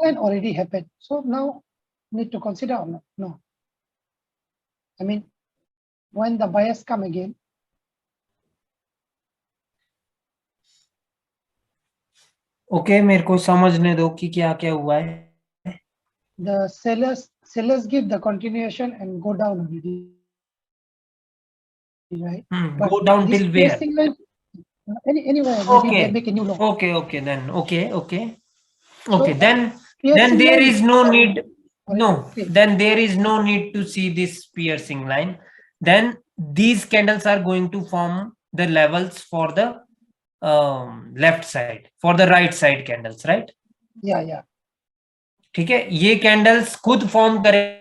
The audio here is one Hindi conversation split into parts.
and already happened. So now need to consider or not? No. I mean, when the buyers come again, okay, मेरे को समझने दो कि क्या क्या हुआ है. the sellers give the continuation and go down already, right? But Go down this till where? piercing line, anywhere, maybe Okay. they make a new low. Okay, then. Okay. So, Then piercing there line, is no need. No, okay. then there is no need to see this piercing line. Then these candles are going to form the levels for the left side, for the right side candles, right? Yeah. ठीक है, ये कैंडल्स खुद फॉर्म करेगी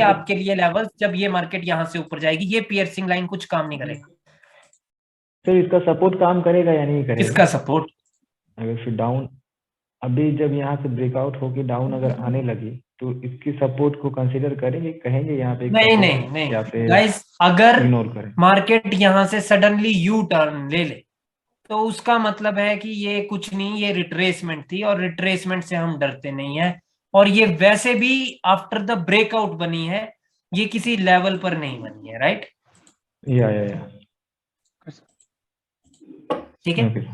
आपके लिए लेवल्स जब ये मार्केट यहां से ऊपर जाएगी. ये पियर्सिंग लाइन कुछ काम नहीं करेगा. सर इसका सपोर्ट काम करेगा या नहीं करेगा? इसका सपोर्ट अगर फिर डाउन, अभी जब यहाँ से ब्रेकआउट होके डाउन अगर आने लगी तो इसकी सपोर्ट को कंसीडर करेंगे, कहेंगे यहाँ पे नहीं या फिर गाइस, अगर इग्नोर करें? मार्केट यहाँ से सडनली यू टर्न ले ले तो उसका मतलब है कि ये कुछ नहीं, ये रिट्रेसमेंट थी, और रिट्रेसमेंट से हम डरते नहीं है. और ये वैसे भी आफ्टर द ब्रेकआउट बनी है, ये किसी लेवल पर नहीं बनी है, राइट? या ठीक है.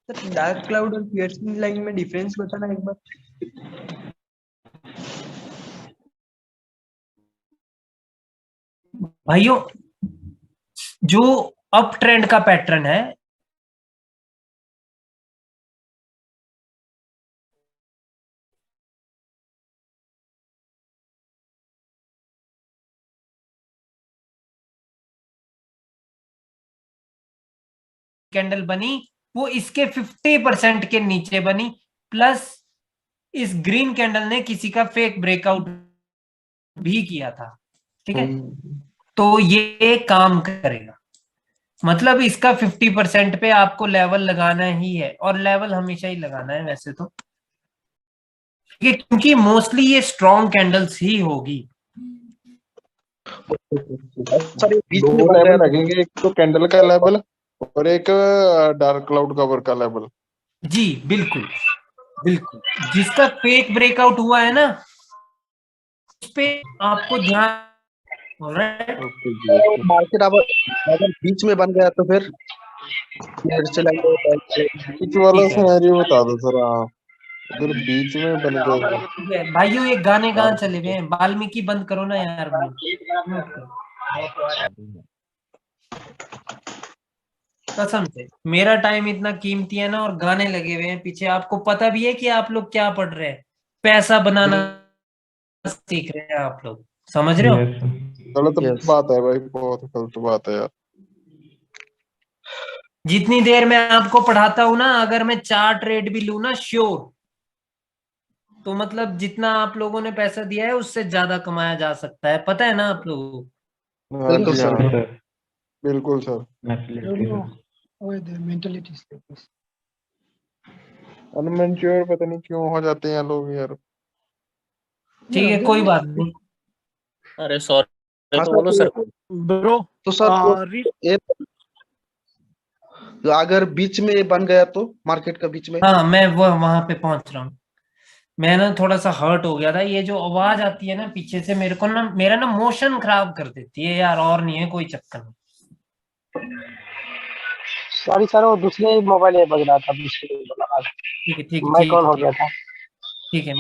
सर डार्क क्लाउड और पियर्सिंग लाइन में डिफरेंस बताना एक बार. भाइयों, जो अप ट्रेंड का पैटर्न है, कैंडल बनी वो इसके 50% के नीचे बनी, प्लस इस ग्रीन कैंडल ने किसी का फेक ब्रेकआउट भी किया था. ठीक है, तो ये काम करेगा. मतलब इसका 50% पे आपको लेवल लगाना ही है, और लेवल हमेशा ही लगाना है वैसे तो, क्योंकि मोस्टली ये स्ट्रॉन्ग कैंडल्स ही होगी. सर दो लेवल लगेंगे, एक तो कैंडल का लेवल और एक डार्क क्लाउड कवर का लेवल. जी बिल्कुल. जिसका फेक ब्रेकआउट हुआ है ना, उस पे आपको ध्यान. मार्केट अगर बीच में बन गया तो फिर बीच वाला सिनेरियो बता दो सर आप. अगर बीच में बन गया भाइयों, ये गाने कहाँ चले गए हैं? वाल्मीकि बंद करो ना यार. कसम से मेरा टाइम इतना कीमती है ना, और गाने लगे हुए हैं पीछे. आपको पता भी है कि आप लोग क्या पढ़ रहे हैं? पैसा बनाना सीख रहे हैं आप लोग, समझ रहे हो? गलत बात है भाई, बहुत गलत बात है यार. जितनी देर मैं आपको पढ़ाता हूं ना, अगर मैं 4 ट्रेड भी लूं ना श्योर, तो मतलब जितना आप लोगों ने पैसा दिया है उससे ज्यादा कमाया जा सकता है. पता है ना आप लोगों को? बिल्कुल सर. अनमेच्योर पता नहीं क्यों हो जाते हैं लोग यार. ठीक है, कोई बात नहीं. अरे सॉरी, तो बोलो सर. ब्रो तो सर अगर बीच में बन गया तो मार्केट का बीच में. हाँ, मैं वो वहां पे पहुंच रहा हूँ. मैं ना थोड़ा सा हर्ट हो गया था. ये जो आवाज आती है ना पीछे से, मेरे को ना, मेरा ना मोशन खराब कर देती है यार, और नहीं है कोई चक्कर नहीं. सॉरी सर, वो दूसरे मोबाइल में बज रहा था. ठीक है, माइक ऑन हो गया था. ठीक है,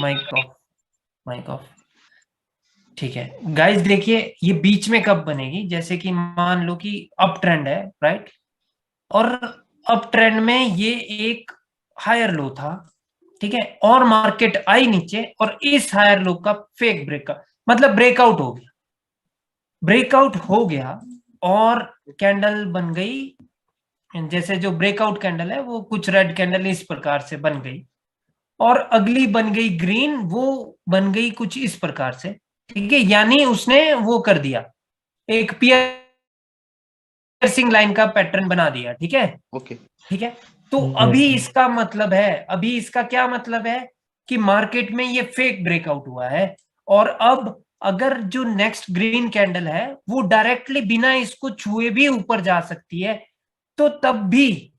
माइक ऑफ. ठीक है गाइस, देखिए ये बीच में कब बनेगी? जैसे कि मान लो कि अप ट्रेंड है, राइट? और अप ट्रेंड में ये एक हायर लो था, ठीक है, और मार्केट आई नीचे, और इस हायर लो का फेक ब्रेकआउट हो गया, और कैंडल बन गई. जैसे जो ब्रेकआउट कैंडल है वो कुछ रेड कैंडल इस प्रकार से बन गई, और अगली बन गई ग्रीन, वो बन गई कुछ इस प्रकार से. ठीक है, यानी उसने वो कर दिया, एक पियर्सिंग लाइन का पैटर्न बना दिया. ठीक है, ओके. ठीक है. तो अभी इसका मतलब है, अभी इसका क्या मतलब है कि मार्केट में ये फेक ब्रेकआउट हुआ है, और अब अगर जो नेक्स्ट ग्रीन कैंडल है वो डायरेक्टली बिना इसको छुए भी ऊपर जा सकती है, तो तब भी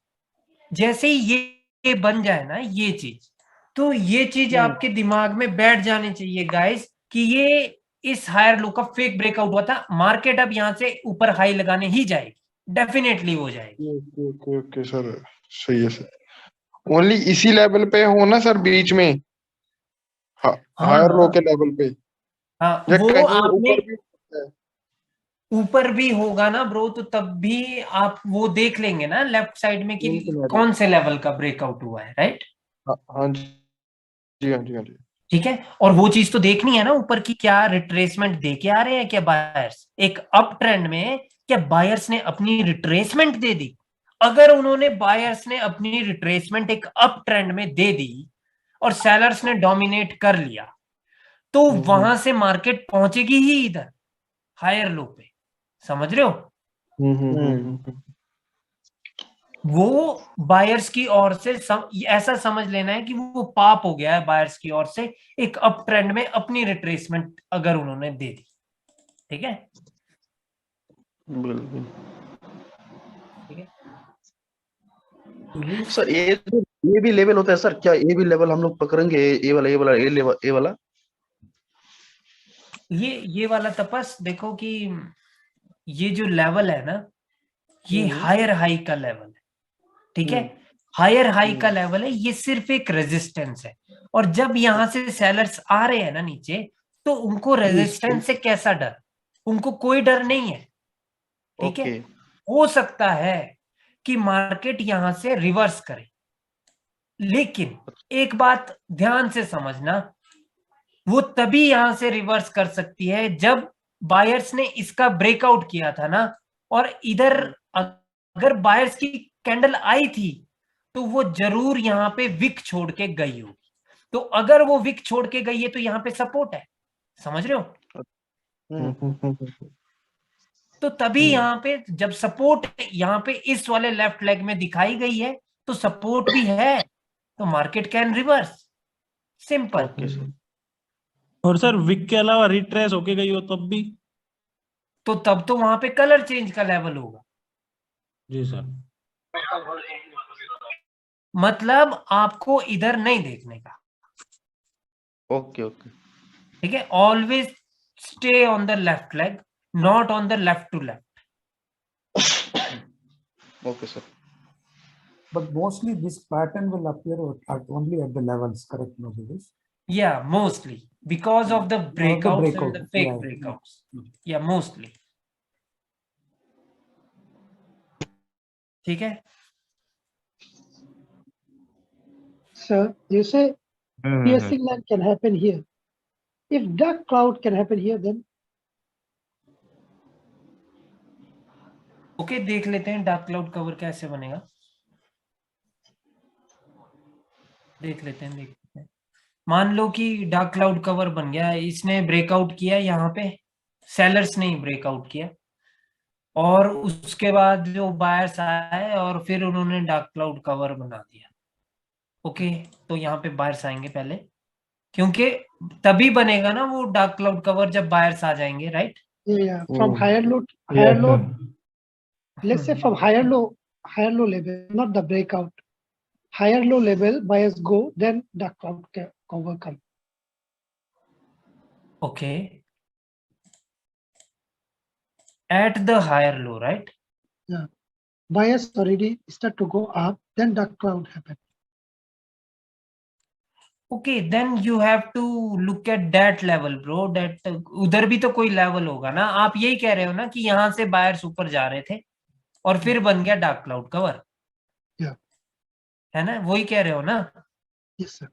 जैसे ही ये ये बन जाए ना ये चीज, तो ये चीज आपके दिमाग में बैठ जानी चाहिए गाइस कि ये इस हायर लो का फेक ब्रेकआउट हुआ था। मार्केट अब यहां से ऊपर हाई लगाने ही जाएगी, डेफिनेटली हो जाएगी। ओके ओके सर, सही है सर। ओनली इसी लेवल पे हो ना सर, बीच में हायर लो के लेवल पे, हाँ या वो कहीं आपने ऊपर भी है? ऊपर भी होगा ना ब्रो, तो तब भी आप वो देख लेंगे ना लेफ्ट साइड में कि बिल्कुल, कौन से लेवल का ब्रेकआउट हुआ है, राइट? हाँ जी हाँ जी हाँ जी। ठीक है, और वो चीज तो देखनी है ना ऊपर की क्या रिट्रेसमेंट दे के आ रहे हैं क्या बायर्स एक अप ट्रेंड में, क्या बायर्स ने अपनी रिट्रेसमेंट दे दी? अगर उन्होंने बायर्स ने अपनी रिट्रेसमेंट एक अप ट्रेंड में दे दी और सेलर्स ने डोमिनेट कर लिया, तो वहां से मार्केट पहुंचेगी ही इधर हायर लो पे, समझ रहे हो? वो बायर्स की ओर से ऐसा समझ लेना है कि वो पाप हो गया है बायर्स की ओर से एक अप ट्रेंड में अपनी रिट्रेसमेंट अगर उन्होंने दे दी, ठीक है? बिल्कुल ठीक है, सर। ये भी लेवल होता है सर क्या? ये भी लेवल हम लोग पकड़ेंगे? ये वाला ये वाला तपस देखो कि ये जो लेवल है ना, ये हायर हाई का लेवल है, ठीक है? हायर हाई का लेवल है, ये सिर्फ एक रेजिस्टेंस है। और जब यहां से सेलर्स आ रहे हैं ना नीचे, तो उनको रेजिस्टेंस से कैसा डर? उनको कोई डर नहीं है, ठीक है? ओके। हो सकता है कि मार्केट यहां से रिवर्स करे, लेकिन एक बात ध्यान से समझना, वो तभी यहां से रिवर्स कर सकती है जब बायर्स ने इसका ब्रेकआउट किया था ना, और इधर अगर बायर्स की कैंडल आई थी तो वो जरूर यहां पे विक छोड़ के गई होगी। तो अगर वो विक छोड़ के गई है तो यहां पे सपोर्ट है, समझ रहे हो? तो तभी यहां पे जब सपोर्ट यहां पे इस वाले लेफ्ट लेग में दिखाई गई है, तो सपोर्ट भी है, तो market can reverse, simple. Okay sir. और सर विक के अलावा रिट्रेस होके गई हो तब भी? तो तब तो वहां पे कलर चेंज का लेवल होगा, जी सर। मतलब आपको इधर नहीं देखने का, ओके ओके ठीक है? Always stay on the left leg, not on the left to left. Okay sir. But mostly this pattern will appear only at the levels, correct, Nobis? Yeah, mostly because of the breakouts and the fake yeah. breakouts. Yeah, mostly. ठीक है? So you say piercing line can happen here. If dark cloud can happen here, then okay, देख लेते हैं डार्क क्लाउड कवर कैसे बनेगा, देख लेते हैं। मान लो कि डार्क क्लाउड कवर बन गया, इसने ब्रेकआउट किया यहाँ पे, सेलर्स ने ब्रेकआउट किया, और उसके बाद जो बायर्स आए और फिर उन्होंने डार्क क्लाउड कवर बना दिया। ओके, तो यहाँ पे बायर्स आएंगे पहले, क्योंकि तभी बनेगा ना वो डार्क क्लाउड कवर जब बायर्स आ जाएंगे, right? yeah, from higher low, let's say from higher low level, not the breakout. Higher low level, buyers go, then dark cloud cover come. Okay. At the higher low, right? Yeah. Buyers already start to go up, then dark cloud happen. Okay, then you have to look at that level, bro. That उधर भी तो कोई लेवल होगा ना। आप यही कह रहे हो ना कि यहां से बायर्स ऊपर जा रहे थे और फिर बन गया डार्क क्लाउड कवर, है ना? वही कह रहे हो ना? Yes, sir.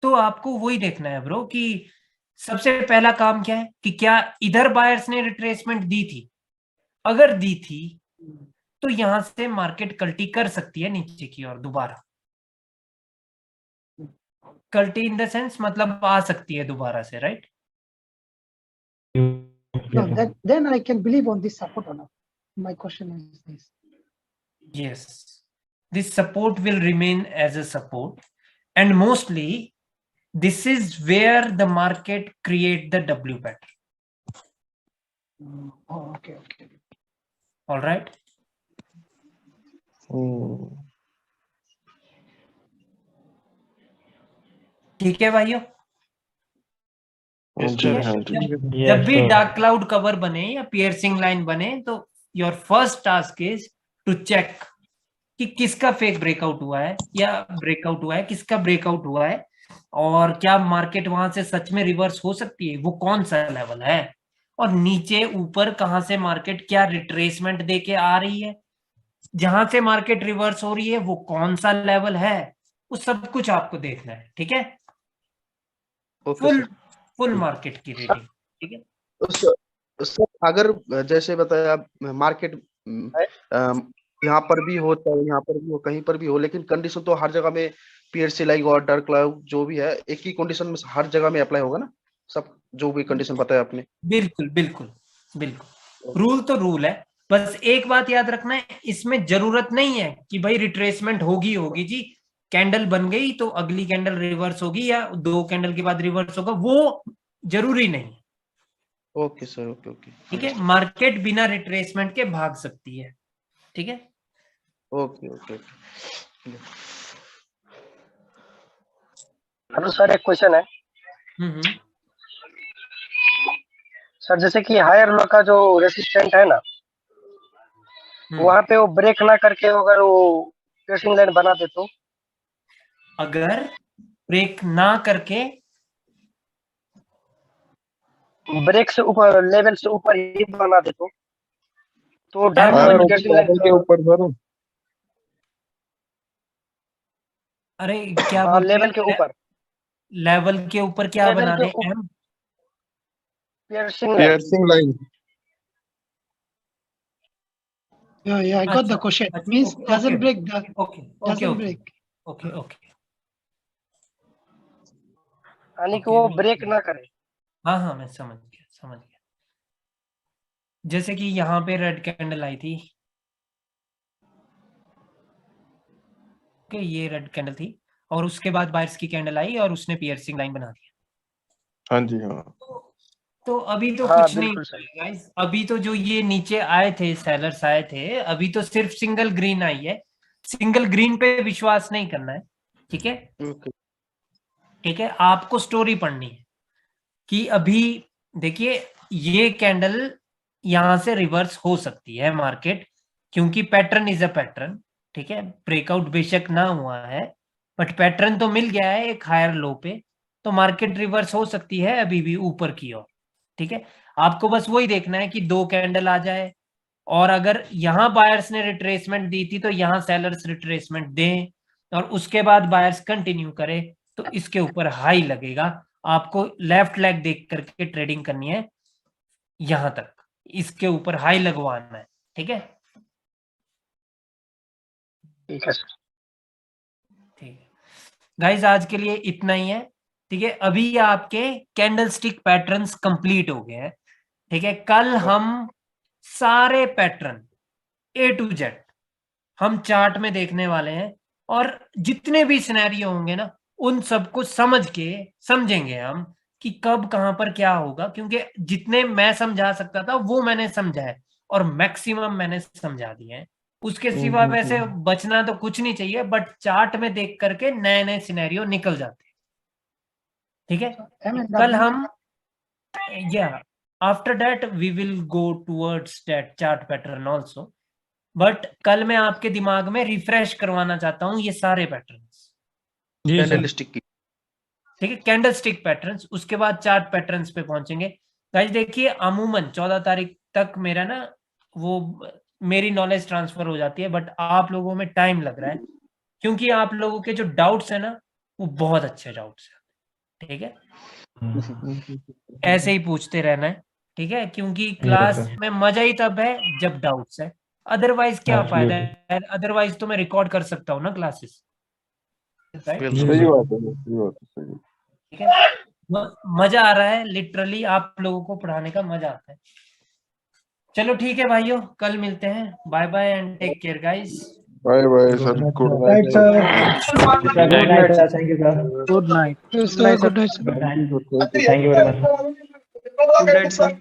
तो आपको वही देखना है ब्रो कि सबसे पहला काम क्या है कि क्या इधर बायर्स ने रिट्रेसमेंट दी थी? अगर दी थी तो यहां से मार्केट कल्टी कर सकती है नीचे की ओर दोबारा। कल्टी इन द सेंस मतलब आ सकती है दोबारा से, right? No, then I can believe on this support or not. My question is this. Yes, this support will remain as a support, and mostly this is where the market create the W pattern. Oh, okay. All right. ठीक है भाइयों। हाँ जी, हाँ जी। जब भी sir. डार्क क्लाउड कवर बने या पियर्सिंग लाइन बने तो your first task is to check कि किसका फेक ब्रेकआउट हुआ है या ब्रेकआउट हुआ है, किसका ब्रेकआउट हुआ है, और क्या मार्केट वहां से सच में रिवर्स हो सकती है, वो कौन सा लेवल है, और नीचे ऊपर कहां से मार्केट क्या रिट्रेसमेंट देके आ रही है, जहां से मार्केट रिवर्स हो रही है वो कौन सा लेवल है, वो सब कुछ आपको देखना है। ठीक है, okay full sir. Full market की रीडिंग। ठीक है तो सर अगर जैसे बताया मार्केट यहाँ पर भी हो चाहे यहाँ पर भी हो कहीं पर भी हो, लेकिन कंडीशन तो हर जगह में पीएससी लाइक और डार्क क्लाउड जो भी है एक ही कंडीशन में हर जगह में अप्लाई होगा ना, सब जो भी कंडीशन बताया आपने। बिल्कुल बिल्कुल बिल्कुल, रूल तो रूल है। बस एक बात याद रखना है, इसमें जरूरत नहीं है कि भाई रिट्रेसमेंट होगी होगी जी, कैंडल बन गई तो अगली कैंडल रिवर्स होगी या 2 कैंडल के बाद रिवर्स होगा, वो जरूरी नहीं। Okay sir, okay okay. ठीक है, मार्केट बिना रिट्रेसमेंट के भाग सकती है। ठीक है, okay okay okay. Hello sir, एक क्वेश्चन है सर। जैसे कि हायर लो का जो रेसिस्टेंट है ना, वहां पे वो ब्रेक ना करके अगर वो पियर्सिंग लाइन बना दे तो, अगर ब्रेक ना करके ब्रेक से ऊपर लेवल से ऊपर ही बना दे तो डार्क हायर लो के पियर्सिंग लेवल के लाइन, ऊपर सर, अरे क्या हाँ बोल रहे लेवल के हैं? ऊपर, लेवल के ऊपर क्या लेवल बना के दे? एम piercing line. Piercing line. Yeah, I got the question. Means doesn't break the okay doesn't break. Okay okay, यानी कि वो ब्रेक ना करे। हाँ हाँ मैं समझ गया। जैसे कि यहाँ पे रेड कैंडल आई थी, ओके, ये रेड कैंडल थी और उसके बाद बायर्स की कैंडल आई और उसने पियर्सिंग लाइन बना दिया। हाँ जी, हाँ। तो अभी तो हाँ, कुछ नहीं बिल्कुल सही। गाइस, अभी तो जो ये नीचे आए थे सेलर्स आए थे, अभी तो सिर्फ सिंगल ग्रीन आई है। सिंगल ग्रीन पे विश्वास नहीं करना है। ठीक है, ठीक है, आपको स्टोरी पढ़नी है कि अभी देखिए ये कैंडल यहां से रिवर्स हो सकती है मार्केट, क्योंकि पैटर्न इज अ पैटर्न। ठीक है, ब्रेकआउट बेशक ना हुआ है बट पैटर्न तो मिल गया है एक हायर लो पे, तो मार्केट रिवर्स हो सकती है अभी भी ऊपर की ओर। ठीक है, आपको बस वही देखना है कि 2 कैंडल आ जाए, और अगर यहां बायर्स ने रिट्रेसमेंट दी थी तो यहां सेलर्स रिट्रेसमेंट दें, और उसके बाद बायर्स कंटिन्यू करे तो इसके ऊपर हाई लगेगा। आपको लेफ्ट लेग देख करके ट्रेडिंग करनी है, यहां तक इसके ऊपर हाई लगवाना है। ठीक है, ठीक है सर। ठीक है गाइस, आज के लिए इतना ही है। ठीक है, अभी आपके कैंडल स्टिक पैटर्न्स कंप्लीट हो गए हैं। ठीक है, कल हम सारे पैटर्न A to Z हम चार्ट में देखने वाले हैं, और जितने भी सिनेरियो होंगे ना उन सबको समझ के समझेंगे हम कि कब कहां पर क्या होगा, क्योंकि जितने मैं समझा सकता था वो मैंने समझा है और मैक्सिमम मैंने समझा दिए हैं। उसके सिवा वैसे बचना तो कुछ नहीं चाहिए, बट चार्ट में देख करके नए नए सिनेरियो निकल जाते हैं। ठीक है, कल हम after that we will go towards that chart pattern also, but कल मैं आपके दिमाग में रिफ्रेश करवाना चाहता हूं ये सारे पैटर्न्स। कैंडलस्टिक की। ठीक है, कैंडल स्टिक पैटर्न्स, उसके बाद चार्ट पैटर्न्स पे पहुंचेंगे। गाइस देखिए, अमूमन 14 तारीख तक मेरा ना वो मेरी नॉलेज ट्रांसफर हो जाती है, बट आप लोगों में टाइम लग रहा है क्योंकि आप लोगों के जो डाउट्स है ना वो बहुत अच्छे डाउट्स है। ठीक है, ऐसे ही पूछते रहना है। ठीक है, क्योंकि क्लास में मजा ही तब है जब डाउट्स है, अदरवाइज क्या फायदा है? अदरवाइज तो मैं रिकॉर्ड कर सकता हूँ ना क्लासेस, राइट? सही बात है, सही बात है, सही। ठीक है, मजा आ रहा है, लिटरली आप लोगों को पढ़ाने का मजा आता है। चलो ठीक है भाइयों, कल मिलते हैं। Bye bye and take care guys. Bye bye sir, good night sir. Good night, sir. Thank you, sir. Good night. Yes, sir. Good night, sir. Thank you very much. Good night sir.